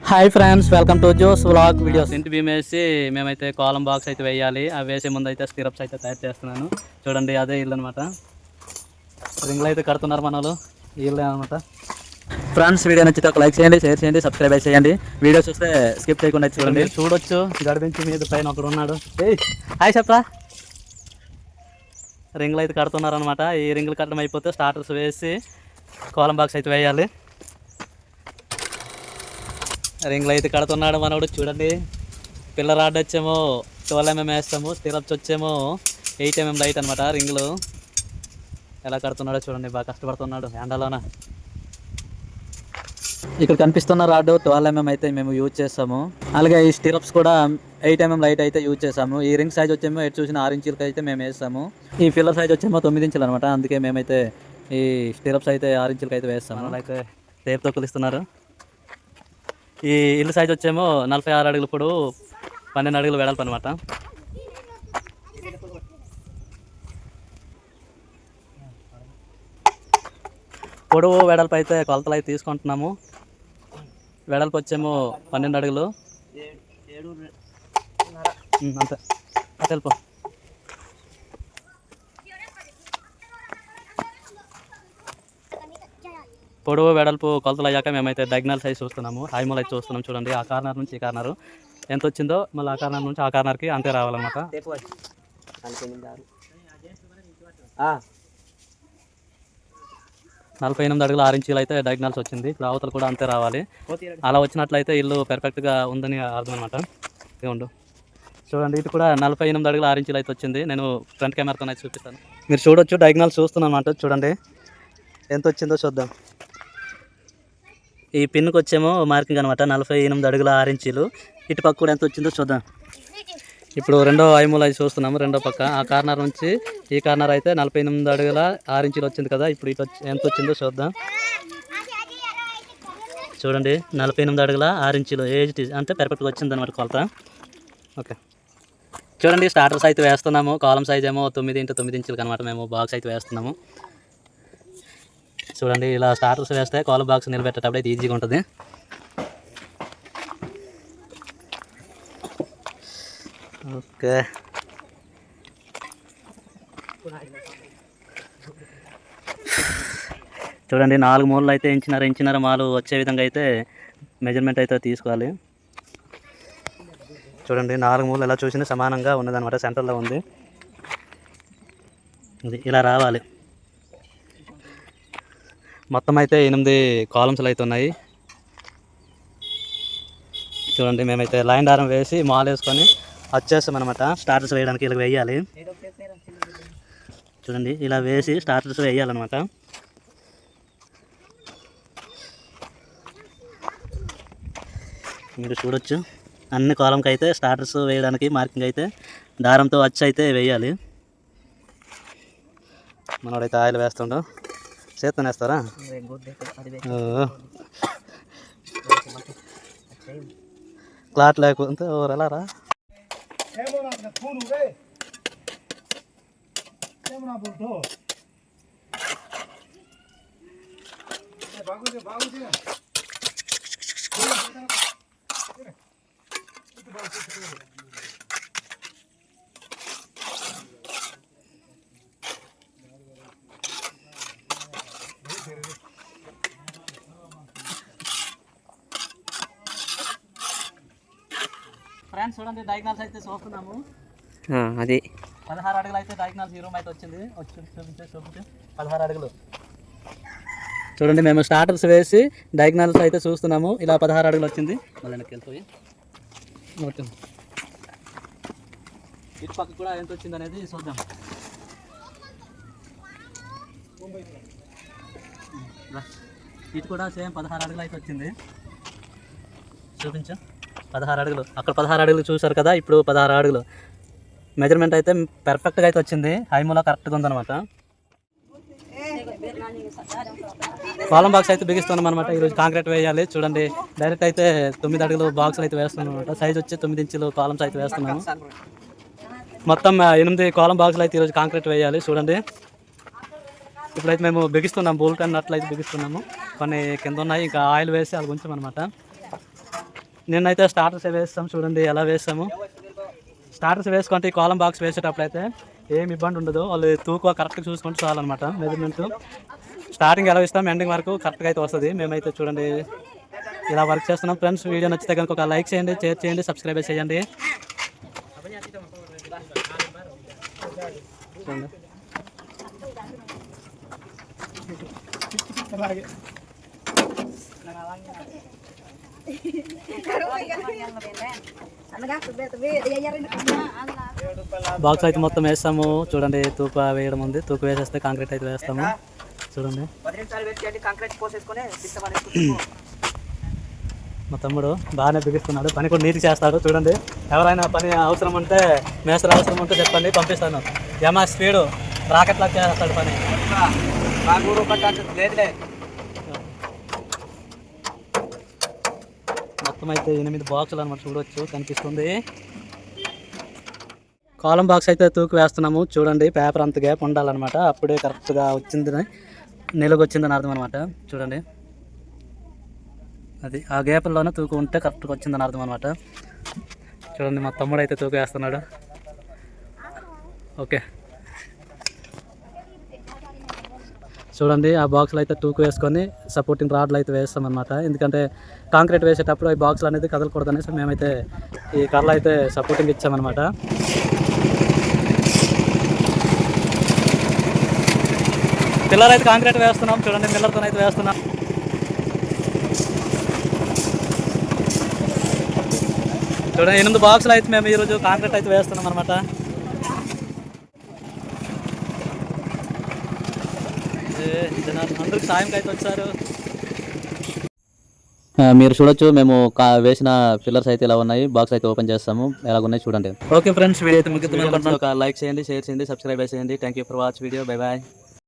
Hi friends, welcome to జోస్ vlog videos. ఇంటి beam వేసి మేమైతే కాలం బాక్స్ అయితే వేయాలి. అవి వేసే ముందు అయితే స్టిరప్స్ అయితే తయారు చేస్తున్నాను. చూడండి, అదే ఇల్లు అనమాట. రింగ్లు అయితే కడుతున్నారు మన వాళ్ళు. ఇల్లు అనమాట. ఫ్రెండ్స్, వీడియో నచ్చితే ఒక లైక్ చేయండి, షేర్ చేయండి, సబ్స్క్రైబ్ చేయండి. వీడియో చూస్తే స్కిప్ చేయకుండా చూడండి. చూడొచ్చు, గడిపించి మీద పైన ఒకడు ఉన్నాడు. హాయ్ చెప్పరా. రింగ్లు అయితే కడుతున్నారు అనమాట. ఈ రింగ్లు కట్టడం అయిపోతే స్టార్టర్స్ వేసి కాలం బాక్స్ అయితే వేయాలి. రింగ్లు అయితే కడుతున్నాడు మనోడు. చూడండి, పిల్ల రాడ్ వచ్చేమో 12 mm వేస్తాము, స్టిరప్స్ వచ్చేమో 8 mm లైట్ అనమాట. రింగులు ఎలా కడుతున్నాడో చూడండి, బాగా కష్టపడుతున్నాడు ఎండలోన. ఇక్కడ కనిపిస్తున్న రాడ్ 12 mm అయితే మేము యూజ్ చేస్తాము. అలాగే ఈ స్టిరప్స్ కూడా 8 mm లైట్ అయితే యూజ్ చేస్తాము. ఈ రింగ్ సైజ్ వచ్చేమో ఎటు చూసిన 6 ఇంచులకి అయితే మేము వేస్తాము. ఈ ఫిల్లర్ సైజ్ వచ్చేమో 9 ఇంచులు అనమాట. అందుకే మేమైతే ఈ స్టిరప్స్ అయితే 6 ఇంచులకి అయితే వేస్తాము. అయితే టేప్తో కొలుస్తున్నారు. ఈ ఇల్లు సైజ్ వచ్చేమో 46 అడుగులు పొడవు, 12 అడుగులు వెడల్పు అనమాట. పొడవు వెడల్పు అయితే కొలతలు అయితే తీసుకుంటున్నాము. వెడల్పు వచ్చేమో 12 అడుగులు అంతే. వెళ్ళిపో. పొడవు వెడల్పు కొలతలు అయ్యాక మేమైతే డయాగ్నల్ సైజ్ చూస్తున్నాము. హైమూల్ అయితే చూస్తున్నాం. చూడండి, ఆ కార్నర్ నుంచి ఈ కార్నర్ ఎంత వచ్చిందో మళ్ళీ ఆ కార్నర్ నుంచి ఆ కార్నర్కి అంతే రావాలన్నమాట. 48 అడుగులు 6 ఇంచులు అయితే డయాగ్నల్స్ వచ్చింది. అవతలు కూడా అంతే రావాలి. అలా వచ్చినట్లయితే ఇల్లు పర్ఫెక్ట్గా ఉందని అర్థం అనమాట. ఇదిగోండు, చూడండి, ఇది కూడా 48 అడుగులు 6 ఇంచులు అయితే వచ్చింది. నేను ఫ్రంట్ కెమెరాతో అయితే చూపిస్తాను. మీరు చూడొచ్చు, డయాగ్నల్స్ చూస్తున్నాను అనమాట. చూడండి ఎంత వచ్చిందో చూద్దాం. ఈ పిన్కి వచ్చేమో మార్కింగ్ అనమాట 48 అడుగుల 6 ఇంచులు. ఇటు పక్క కూడా ఎంత వచ్చిందో చూద్దాం. ఇప్పుడు రెండో ఐమూల అది చూస్తున్నాము. రెండో పక్క ఆ కార్నర్ నుంచి ఈ కార్నర్ అయితే 48 అడుగుల 6 ఇంచులు వచ్చింది కదా. ఇప్పుడు ఇటు ఎంత వచ్చిందో చూద్దాం. చూడండి, 48 అడుగుల 6 ఇంచులు ఏజ్ అంటే పర్ఫెక్ట్గా వచ్చింది అనమాట కొలత. ఓకే, చూడండి, స్టార్టర్స్ అయితే వేస్తున్నాము. కాలం సైజ్ ఏమో 9 x 9 ఇంచులు అనమాట. మేము బాక్స్ అయితే వేస్తున్నాము. చూడండి, ఇలా స్టార్టర్స్ వేస్తే కాలం బాక్స్ నిలబెట్టేటప్పుడు అయితే ఈజీగా ఉంటుంది. ఓకే, చూడండి, 4 మూలలు అయితే ఇంచున్నర మాలు వచ్చే విధంగా అయితే మెజర్మెంట్ అయితే తీసుకోవాలి. చూడండి, 4 మూలలు ఎలా చూసినా సమానంగా ఉన్నదన్నమాట. సెంటర్లో ఉంది. ఇది ఇలా రావాలి. మొత్తం అయితే 8 కాలమ్స్లు అయితే ఉన్నాయి. చూడండి, మేమైతే లైన్ దారం వేసి మాల్ వేసుకొని వచ్చేస్తాం అనమాట. స్టార్టర్స్ వేయడానికి ఇలా వేయాలి. చూడండి, ఇలా వేసి స్టార్టర్స్ వేయాలన్నమాట. మీరు చూడొచ్చు, అన్ని కాలంకి అయితే స్టార్టర్స్ వేయడానికి మార్కింగ్ అయితే దారంతో వచ్చి అయితే వేయాలి. మనోడైతే ఆయిల్ వేస్తుంటాం. చేత్తో వేస్తారా? క్లాట్ లేకపోతే ఎలా రా. ఫ్రెండ్స్, చూడండి, డయాగ్నల్స్ అయితే చూస్తున్నాము. అది 16 అడుగులు అయితే డయాగ్నల్స్ ఈ రూమ్ అయితే వచ్చింది. చూపించే 16 అడుగులు. చూడండి, మేము స్టార్టర్స్ వేసి డయాగ్నల్స్ అయితే చూస్తున్నాము. ఇలా 16 అడుగులు వచ్చింది. మళ్ళీ వెనక్కి వెళ్ళిపోయి ఇటు పక్క కూడా ఎంత వచ్చింది అనేది చూద్దాం. ఇటు కూడా సేమ్ 16 అడుగులు అయితే వచ్చింది. చూపించు. 16 అడుగులు. అక్కడ 16 అడుగులు చూసారు కదా. ఇప్పుడు 16 అడుగులు మెజర్మెంట్ అయితే పర్ఫెక్ట్గా అయితే వచ్చింది. హైమూల కరెక్ట్గా ఉందన్నమాట. కాలం బాక్స్ అయితే బిగిస్తున్నాం అనమాట. ఈరోజు కాంక్రీట్ వేయాలి. చూడండి, డైరెక్ట్ అయితే 9 అడుగులు బాక్సులు అయితే వేస్తున్నాం అనమాట. సైజ్ వచ్చి 9 ఇంచులు కాలమ్స్ అయితే వేస్తున్నాము. మొత్తం 8 కాలం బాక్సులు అయితే ఈరోజు కాంక్రీట్ వేయాలి. చూడండి, ఇప్పుడైతే మేము బిగిస్తున్నాం. బోల్ట్ అన్నట్లయితే బిగిస్తున్నాము. కొన్ని కింద ఉన్నాయి, ఇంకా ఆయిల్ వేసి అది కొంచెం అనమాట. నిన్నైతే స్టార్టర్స్ వేస్తాం, చూడండి ఎలా వేస్తాము. స్టార్టర్స్ వేసుకుంటే ఈ కాలం బాక్స్ వేసేటప్పుడు అయితే ఏమి ఇబ్బంది ఉండదు. వాళ్ళు తూకం కరెక్ట్గా చూసుకుంటే చాలన్నమాట. మెజర్మెంట్ స్టార్టింగ్ ఎలా ఇస్తాం ఎండింగ్ వరకు కరెక్ట్గా అయితే వస్తుంది. మేమైతే చూడండి ఇలా వర్క్ చేస్తున్నాం. ఫ్రెండ్స్ వీడియో నచ్చితే కనుక ఒక లైక్ చేయండి, షేర్ చేయండి, సబ్స్క్రైబ్ చేయండి. బాక్స్ అయితే మొత్తం వేస్తాము. చూడండి తూక వేయడం ఉంది. తూక వేసేస్తే కాంక్రీట్ అయితే వేస్తాము. చూడండి మా తమ్ముడు బాగానే బిగిస్తున్నాడు. పని కూడా నీట్గా చేస్తాడు. చూడండి ఎవరైనా పని అవసరం ఉంటే మేస్త్రి అవసరం ఉంటే చెప్పండి, పంపిస్తాను. ఏమా స్పీడు రాకెట్ లాగా చేస్తాడు పని. మొత్తం అయితే 8 బాక్సులు అనమాట. చూడవచ్చు కనిపిస్తుంది. కాలం బాక్స్ అయితే తూకు వేస్తున్నాము. చూడండి పేపర్ అంత గ్యాప్ ఉండాలన్నమాట. అప్పుడే కరెక్ట్గా వచ్చిందని నిలుగు వచ్చిందని అర్థం అనమాట. చూడండి అది ఆ గ్యాప్లోనే తూకు ఉంటే కరెక్ట్గా వచ్చిందని అర్థం అనమాట. చూడండి మా తమ్ముడు అయితే తూకు వేస్తున్నాడు. ఓకే చూడండి ఆ బాక్స్లో అయితే తూకు వేసుకొని సపోర్టింగ్ రాడ్లు అయితే వేస్తామన్నమాట. ఎందుకంటే కాంక్రీట్ వేసేటప్పుడు ఈ బాక్స్లు అనేది కదలకూడదు అనేసి మేమైతే ఈ కర్రలు అయితే సపోర్టింగ్ ఇచ్చామన్నమాట. పిల్లర్ అయితే కాంక్రీట్ వేస్తున్నాం. చూడండి పిల్లర్తో అయితే వేస్తున్నాం. చూడండి 8 బాక్సులు అయితే మేము ఈరోజు కాంక్రీట్ అయితే వేస్తున్నాం అనమాట. అందరికి సాయంకి అయితే వచ్చారు. మీరు చూడొచ్చు మేము వేసిన ఫిల్లర్స్ అయితే ఇలా ఉన్నాయి. బాక్స్ అయితే ఓపెన్ చేస్తాము, ఎలా ఉన్నాయి చూడండి. ఓకే ఫ్రెండ్స్ వీడియో అయితే ముగిద్దాం. ఒక లైక్ చేయండి, షేర్ చేయండి, సబ్స్క్రైబ్ చేయండి. Thank you for watch video. Bye bye.